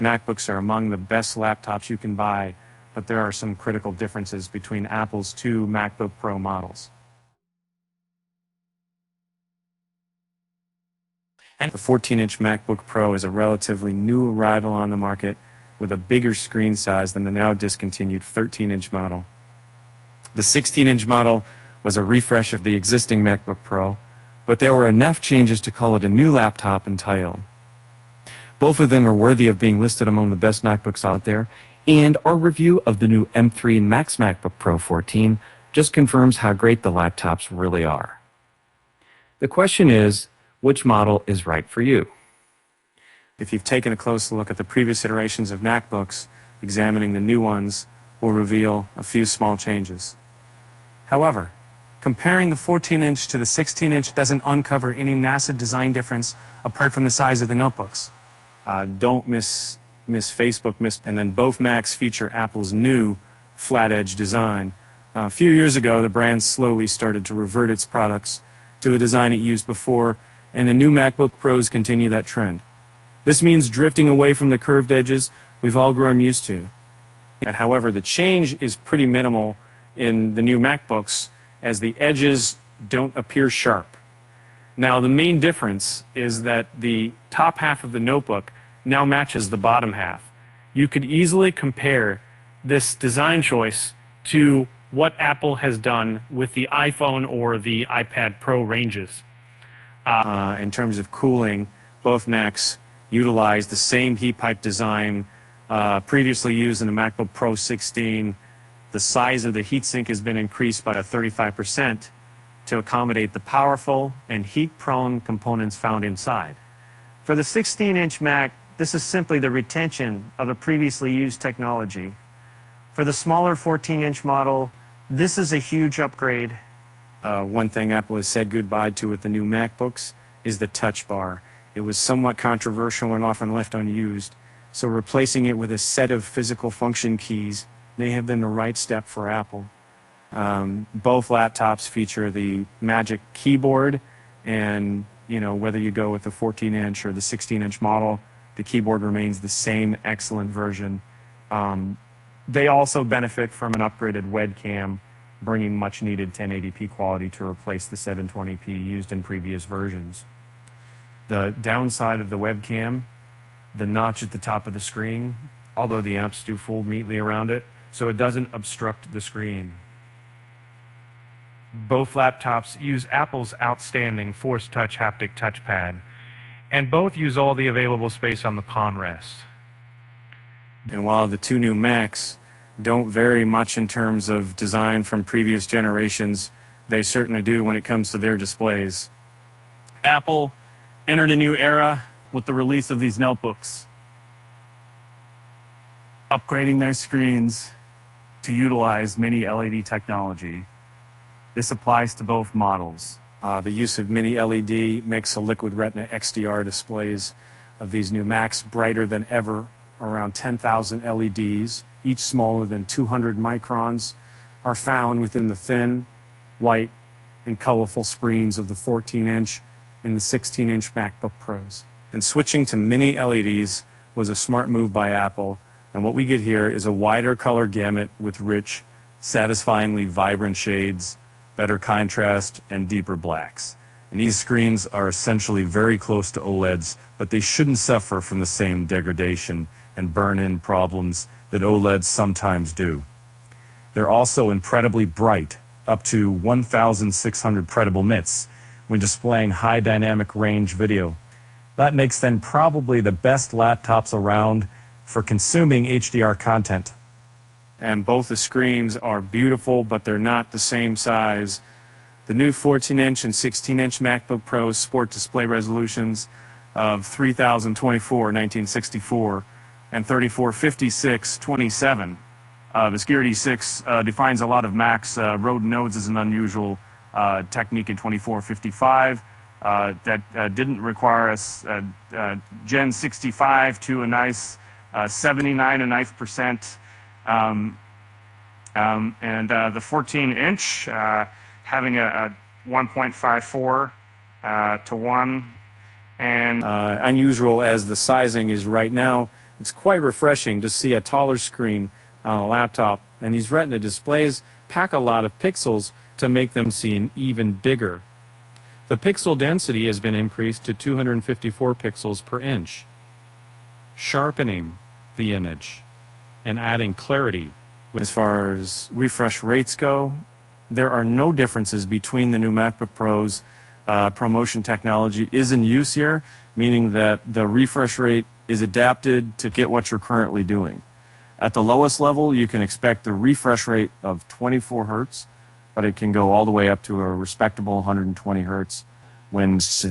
MacBooks are among the best laptops you can buy, but there are some critical differences between Apple's two MacBook Pro models. And the 14-inch MacBook Pro is a relatively new arrival on the market with a bigger screen size than the now discontinued 13-inch model. The 16-inch model was a refresh of the existing MacBook Pro, but there were enough changes to call it a new laptop and title. Both of them are worthy of being listed among the best MacBooks out there, and our review of the new M3 Max MacBook Pro 14 just confirms how great the laptops really are. The question is, which model is right for you? If you've taken a close look at the previous iterations of MacBooks, examining the new ones will reveal a few small changes. However, comparing the 14-inch to the 16-inch doesn't uncover any massive design difference apart from the size of the notebooks. Don't miss Facebook, and then both Macs feature Apple's new flat-edge design. A few years ago, the brand slowly started to revert its products to the design it used before, and the new MacBook Pros continue that trend. This means drifting away from the curved edges we've all grown used to. However, the change is pretty minimal in the new MacBooks, as the edges don't appear sharp. Now, the main difference is that the top half of the notebook now matches the bottom half. You could easily compare this design choice to what Apple has done with the iPhone or the iPad Pro ranges. In terms of cooling, both Macs utilize the same heat pipe design previously used in the MacBook Pro 16. The size of the heatsink has been increased by 35% to accommodate the powerful and heat-prone components found inside. For the 16-inch Mac, this is simply the retention of the previously used technology. For the smaller 14-inch model, this is a huge upgrade. One thing Apple has said goodbye to with the new MacBooks is the Touch Bar. It was somewhat controversial and often left unused, so replacing it with a set of physical function keys may have been the right step for Apple. Both laptops feature the Magic Keyboard, and whether you go with the 14-inch or the 16-inch model, the keyboard remains the same excellent version. They also benefit from an upgraded webcam, bringing much-needed 1080p quality to replace the 720p used in previous versions. The downside of the webcam, the notch at the top of the screen, although the apps do fold neatly around it, so it doesn't obstruct the screen. Both laptops use Apple's outstanding Force Touch haptic touchpad, and both use all the available space on the palm rest. And while the two new Macs don't vary much in terms of design from previous generations, they certainly do when it comes to their displays. Apple entered a new era with the release of these notebooks, upgrading their screens to utilize mini LED technology. This applies to both models. The use of mini LED makes the Liquid Retina XDR displays of these new Macs brighter than ever. Around 10,000 LEDs, each smaller than 200 microns, are found within the thin, white, and colorful screens of the 14-inch and the 16-inch MacBook Pros. And switching to mini LEDs was a smart move by Apple, and what we get here is a wider color gamut with rich, satisfyingly vibrant shades, better contrast, and deeper blacks. And these screens are essentially very close to OLEDs, but they shouldn't suffer from the same degradation and burn-in problems that OLEDs sometimes do. They're also incredibly bright, up to 1,600 prettable nits, when displaying high dynamic range video. That makes them probably the best laptops around for consuming HDR content. And both the screens are beautiful, but they're not the same size. The new 14-inch and 16-inch MacBook Pros sport display resolutions of 3024/1964 and 3456/27. The Security 6 defines a lot of Macs. Road nodes as an unusual technique in 2455 that didn't require us Gen 65 to a nice 79.5%. And the 14-inch having a 1.54 to 1. And unusual as the sizing is right now, It's quite refreshing to see a taller screen on a laptop, and these Retina displays pack a lot of pixels to make them seem even bigger. The pixel density has been increased to 254 pixels per inch, sharpening the image and adding clarity. As far as refresh rates go, there are no differences between the new MacBook Pros. ProMotion technology is in use here, meaning that the refresh rate is adapted to get what you're currently doing. At the lowest level, you can expect a refresh rate of 24 Hertz, but it can go all the way up to a respectable 120 Hertz when its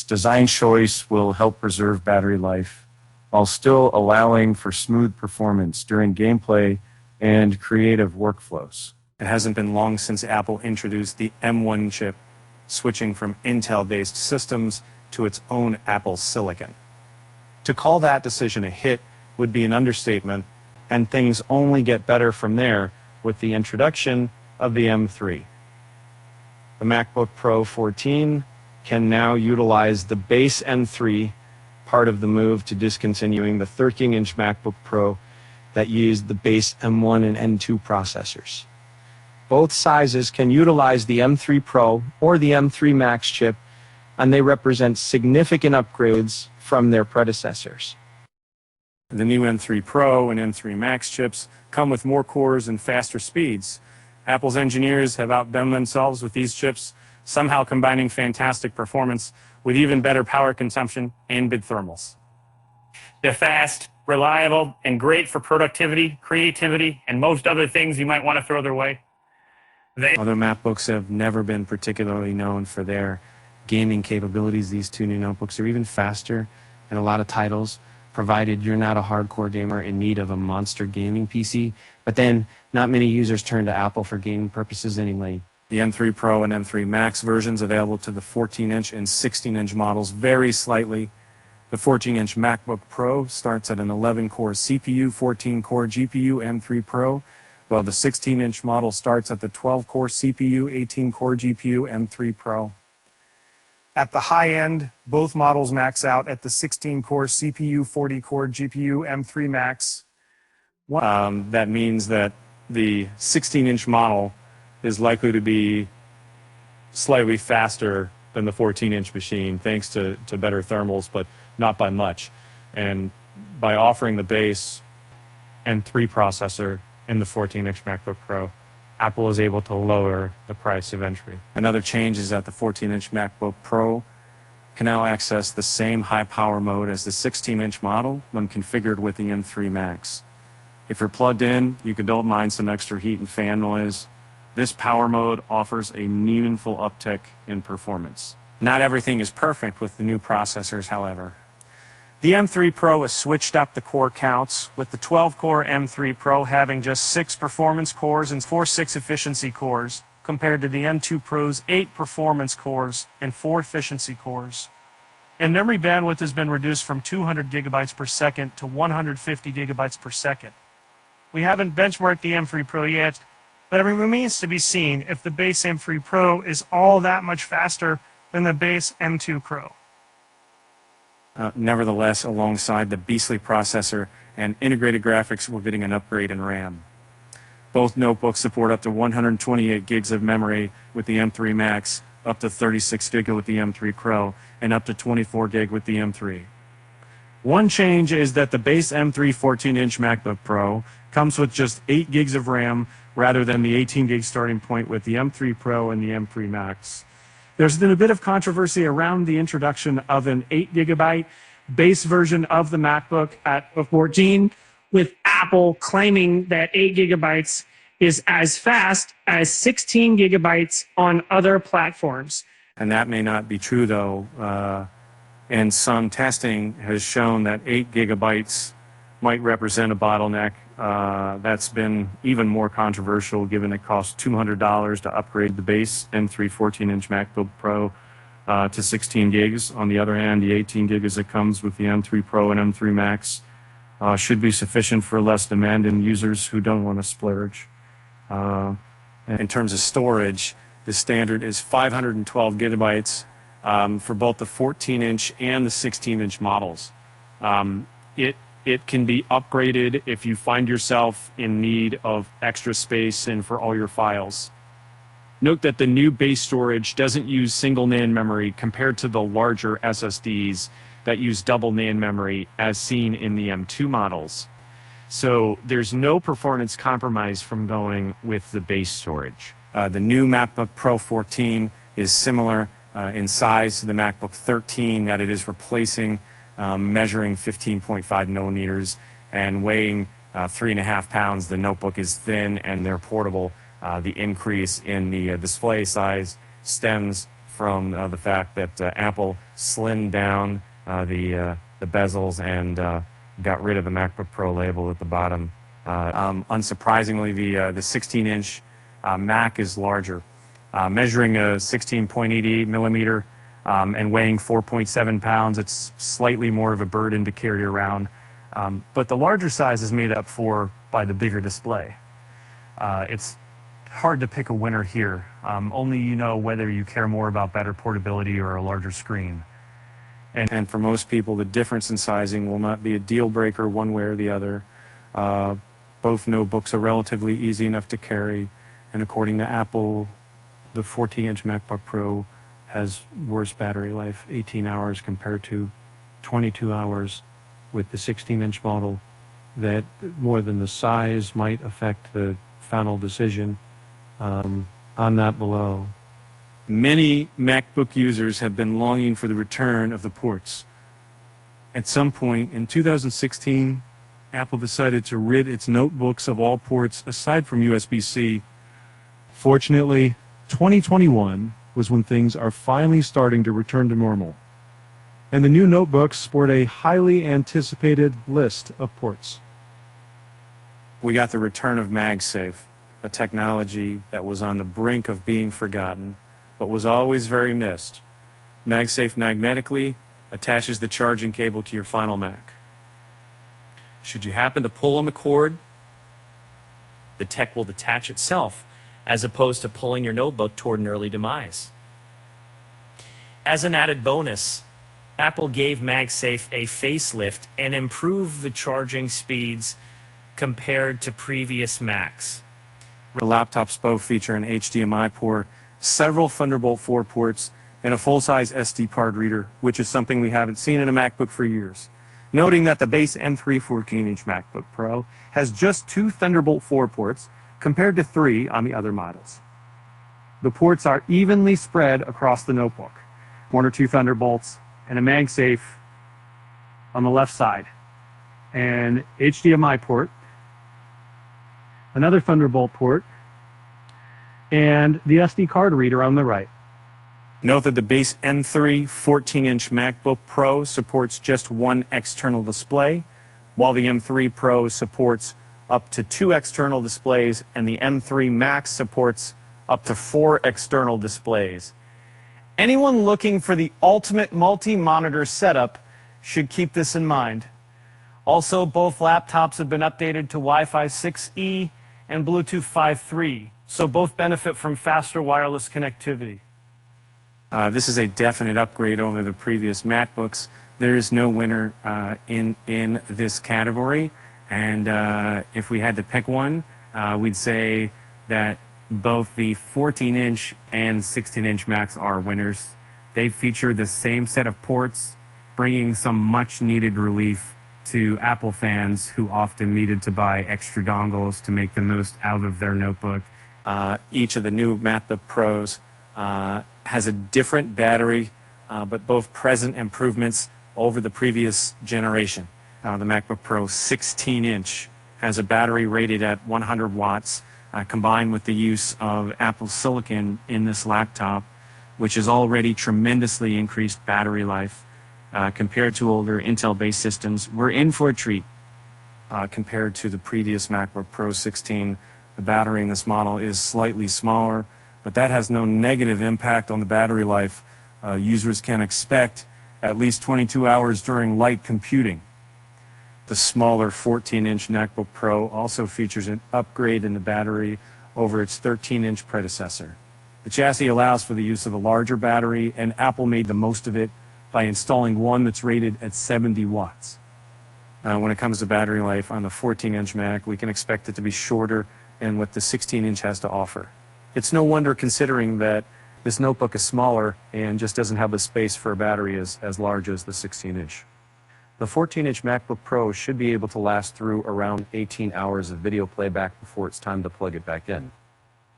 design choice will help preserve battery life while still allowing for smooth performance during gameplay and creative workflows. It hasn't been long since Apple introduced the M1 chip, switching from Intel-based systems to its own Apple silicon. To call that decision a hit would be an understatement, and things only get better from there with the introduction of the M3. The MacBook Pro 14 can now utilize the base M3, part of the move to discontinuing the 13-inch MacBook Pro that used the base M1 and M2 processors. Both sizes can utilize the M3 Pro or the M3 Max chip, and they represent significant upgrades from their predecessors. The new M3 Pro and M3 Max chips come with more cores and faster speeds. Apple's engineers have outdone themselves with these chips, somehow combining fantastic performance with even better power consumption and bid thermals. They're fast, reliable, and great for productivity, creativity, and most other things you might want to throw their way. Other MacBooks have never been particularly known for their gaming capabilities. These two new notebooks are even faster in a lot of titles, provided you're not a hardcore gamer in need of a monster gaming PC. But then, not many users turn to Apple for gaming purposes anyway. The M3 Pro and M3 Max versions available to the 14-inch and 16-inch models vary slightly. The 14-inch MacBook Pro starts at an 11-core CPU, 14-core GPU M3 Pro, while the 16-inch model starts at the 12-core CPU, 18-core GPU M3 Pro. At the high end, both models max out at the 16-core CPU, 40-core GPU M3 Max. That means that the 16-inch model is likely to be slightly faster than the 14-inch machine, thanks to better thermals, but not by much. And by offering the base M3 processor in the 14-inch MacBook Pro, Apple is able to lower the price of entry. Another change is that the 14-inch MacBook Pro can now access the same high-power mode as the 16-inch model when configured with the M3 Max. If you're plugged in, you don't mind some extra heat and fan noise. This power mode offers a meaningful uptick in performance. Not everything is perfect with the new processors, however. The M3 Pro has switched up the core counts, with the 12-core M3 Pro having just 6 performance cores and 4 efficiency cores, compared to the M2 Pro's 8 performance cores and 4 efficiency cores. And memory bandwidth has been reduced from 200 gigabytes per second to 150 gigabytes per second. We haven't benchmarked the M3 Pro yet, but it remains to be seen if the base M3 Pro is all that much faster than the base M2 Pro. Nevertheless, alongside the beastly processor and integrated graphics, we're getting an upgrade in RAM. Both notebooks support up to 128 gigs of memory with the M3 Max, up to 36 gig with the M3 Pro, and up to 24 gig with the M3. One change is that the base M3 14-inch MacBook Pro comes with just 8 gigs of RAM rather than the 18 gig starting point with the M3 Pro and the M3 Max. There's been a bit of controversy around the introduction of an 8 gigabyte base version of the MacBook at 14, with Apple claiming that 8 gigabytes is as fast as 16 gigabytes on other platforms. And that may not be true, though. And some testing has shown that 8 gigabytes might represent a bottleneck. That's been even more controversial, given it costs $200 to upgrade the base M3 14-inch MacBook Pro to 16 gigs. On the other hand, the 18 gigs that comes with the M3 Pro and M3 Max should be sufficient for less demanding users who don't want to splurge. In terms of storage, the standard is 512 gigabytes for both the 14-inch and the 16-inch models. It can be upgraded if you find yourself in need of extra space and for all your files. Note that the new base storage doesn't use single NAND memory compared to the larger SSDs that use double NAND memory as seen in the M2 models. So there's no performance compromise from going with the base storage. The new MacBook Pro 14 is similar in size to the MacBook 13 that it is replacing, measuring 15.5 millimeters and weighing 3.5 pounds. The notebook is thin and they're portable. The increase in the display size stems from the fact that Apple slimmed down the bezels and got rid of the MacBook Pro label at the bottom. Unsurprisingly, the 16-inch Mac is larger, measuring a 16.88 millimeter and weighing 4.7 pounds. It's slightly more of a burden to carry around, but the larger size is made up for by the bigger display. It's hard to pick a winner here. Only you know whether you care more about better portability or a larger screen. And for most people, the difference in sizing will not be a deal breaker one way or the other. Both notebooks are relatively easy enough to carry, and according to Apple, the 14-inch MacBook Pro has worse battery life, 18 hours compared to 22 hours with the 16-inch model. That more than the size might affect the final decision. On that below. Many MacBook users have been longing for the return of the ports. At some point in 2016, Apple decided to rid its notebooks of all ports aside from USB-C. Fortunately, 2021 was when things are finally starting to return to normal. And the new notebooks sport a highly anticipated list of ports. We got the return of MagSafe, a technology that was on the brink of being forgotten, but was always very missed. MagSafe magnetically attaches the charging cable to your final Mac. Should you happen to pull on the cord, the tech will detach itself, as opposed to pulling your notebook toward an early demise. As an added bonus, Apple gave MagSafe a facelift and improved the charging speeds compared to previous Macs. The laptops both feature an HDMI port, several Thunderbolt 4 ports, and a full-size SD card reader, which is something we haven't seen in a MacBook for years. Noting that the base M3 14-inch MacBook Pro has just 2 Thunderbolt 4 ports, compared to 3 on the other models. The ports are evenly spread across the notebook, 1 or 2 Thunderbolts, and a MagSafe on the left side, and HDMI port, another Thunderbolt port, and the SD card reader on the right. Note that the base M3 14-inch MacBook Pro supports just 1 external display, while the M3 Pro supports up to 2 external displays, and the M3 Max supports up to 4 external displays. Anyone looking for the ultimate multi-monitor setup should keep this in mind. Also, both laptops have been updated to Wi-Fi 6E and Bluetooth 5.3, so both benefit from faster wireless connectivity. This is a definite upgrade over the previous MacBooks. There is no winner in this category, and if we had to pick one, we'd say that both the 14-inch and 16-inch Macs are winners. They feature the same set of ports, bringing some much-needed relief to Apple fans who often needed to buy extra dongles to make the most out of their notebook. Each of the new MacBook Pros has a different battery, but both present improvements over the previous generation. The MacBook Pro 16-inch has a battery rated at 100 watts, combined with the use of Apple Silicon in this laptop, which has already tremendously increased battery life. Compared to older Intel-based systems, we're in for a treat. Compared to the previous MacBook Pro 16, the battery in this model is slightly smaller, but that has no negative impact on the battery life. Users can expect at least 22 hours during light computing. The smaller 14-inch MacBook Pro also features an upgrade in the battery over its 13-inch predecessor. The chassis allows for the use of a larger battery, and Apple made the most of it by installing one that's rated at 70 watts. When it comes to battery life on the 14-inch Mac, we can expect it to be shorter than what the 16-inch has to offer. It's no wonder, considering that this notebook is smaller and just doesn't have the space for a battery as large as the 16-inch. The 14-inch MacBook Pro should be able to last through around 18 hours of video playback before it's time to plug it back in.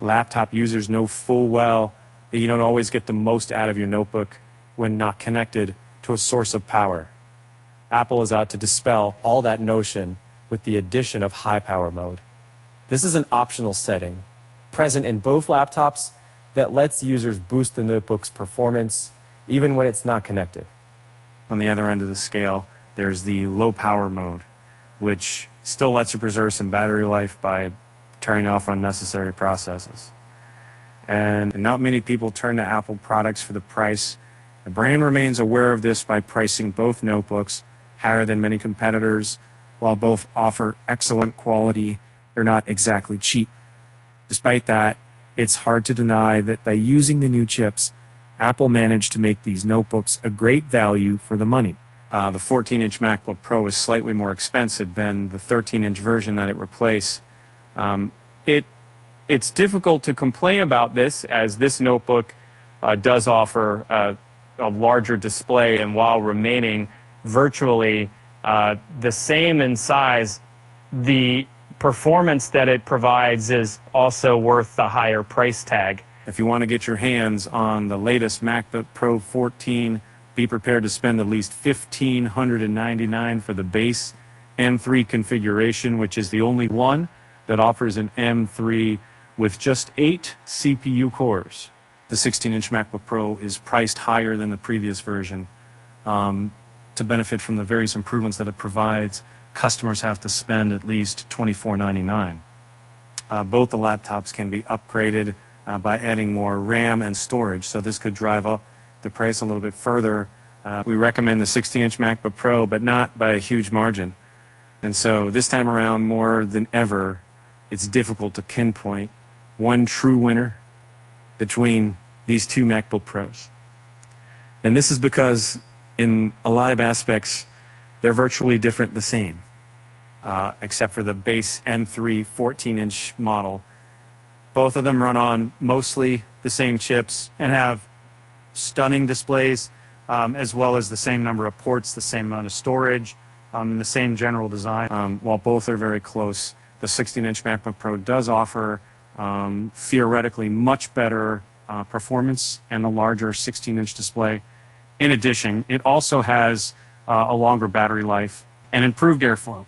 Laptop users know full well that you don't always get the most out of your notebook when not connected to a source of power. Apple is out to dispel all that notion with the addition of high power mode. This is an optional setting present in both laptops that lets users boost the notebook's performance even when it's not connected. On the other end of the scale, there's the low power mode, which still lets you preserve some battery life by turning off unnecessary processes. And not many people turn to Apple products for the price. The brand remains aware of this by pricing both notebooks higher than many competitors. While both offer excellent quality, they're not exactly cheap. Despite that, it's hard to deny that by using the new chips, Apple managed to make these notebooks a great value for the money. The 14-inch MacBook Pro is slightly more expensive than the 13-inch version that it replaced. It's difficult to complain about this, as this notebook does offer a larger display, and while remaining virtually the same in size, the performance that it provides is also worth the higher price tag. If you want to get your hands on the latest MacBook Pro 14, be prepared to spend at least $1,599 for the base M3 configuration, which is the only one that offers an M3 with just 8 CPU cores. The 16-inch MacBook Pro is priced higher than the previous version. To benefit from the various improvements that it provides, customers have to spend at least $24.99. Both the laptops can be upgraded by adding more RAM and storage, so this could drive up the price a little bit further. We recommend the 16-inch MacBook Pro, but not by a huge margin. And so this time around, more than ever, it's difficult to pinpoint one true winner between these two MacBook Pros. And this is because in a lot of aspects, they're virtually the same, except for the base M3 14-inch model. Both of them run on mostly the same chips and have stunning displays, as well as the same number of ports, the same amount of storage, and the same general design. While both are very close, the 16-inch MacBook Pro does offer theoretically much better performance and a larger 16-inch display. In addition, it also has a longer battery life and improved airflow.